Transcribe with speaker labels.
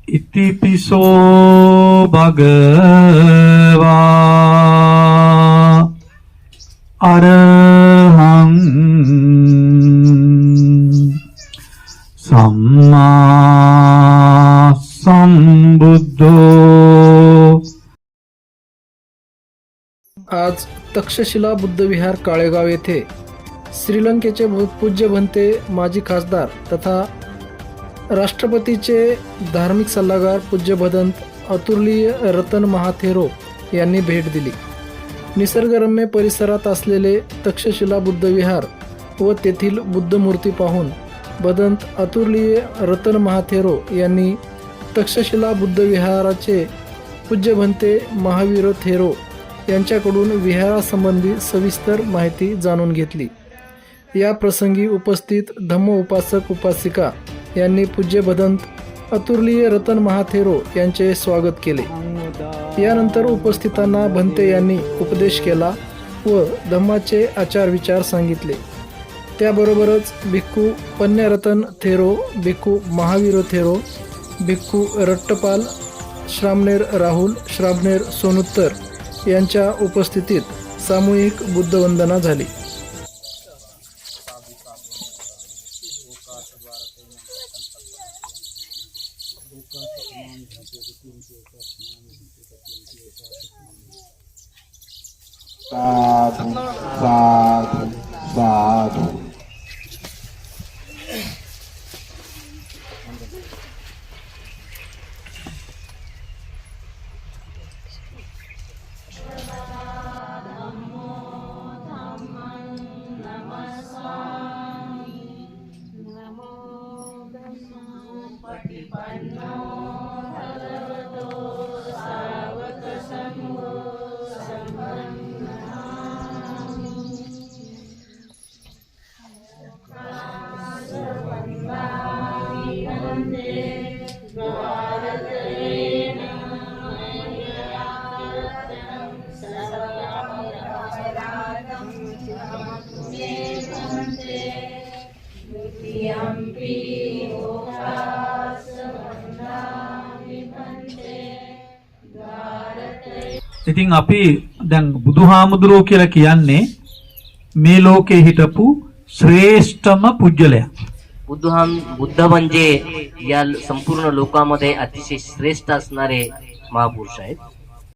Speaker 1: इतिपिसो भगवा अरहं सम्मा संबुद्धो।
Speaker 2: आज तक्षशिला बुद्धविहार काळेगाव येथे श्रीलंकेचे पूज्य भंते माजी खासदार तथा राष्ट्रपतीचे धार्मिक सल्लागार पूज्य भदंत अतुर्लीय रतन महाथेरो यांनी भेट दिली। निसर्गरम्य परिसरात असलेले तक्षशिला बुद्धविहार व तेथील बुद्धमूर्ती पाहून भदंत अतुर्लीय रतन महाथेरो यांनी तक्षशिला बुद्धविहाराचे पूज्य भंते महावीर थेरो यांच्याकडून विहारासंबंधी सविस्तर माहिती जाणून घेतली। या प्रसंगी उपस्थित धम्म उपासक उपासिका यांनी पूज्य भदंत अतुर्लीय रतन महाथेरो यांचे स्वागत केले। यानंतर उपस्थितांना भंते यांनी उपदेश केला व धम्माचे आचार विचार सांगितले। त्याबरोबरच भिक्खू पन्यारतन थेरो, भिक्खू महावीर थेरो, भिक्खू रट्टपाल, श्रामणेर राहुल, श्रामणेर सोनुत्तर यांच्या उपस्थितीत सामूहिक बुद्धवंदना झाली।
Speaker 3: साधु साधु साधु।
Speaker 1: ඉතින් අපි දැන් බුදුහාමුදුරුවෝ කියලා කියන්නේ මේ ලෝකේ හිටපු ශ්‍රේෂ්ඨම පුජ්‍යලයා।
Speaker 4: बुद्ध म्हणजे या संपूर्ण लोकांमध्ये अतिशय श्रेष्ठ असणारे महापुरुष आहेत।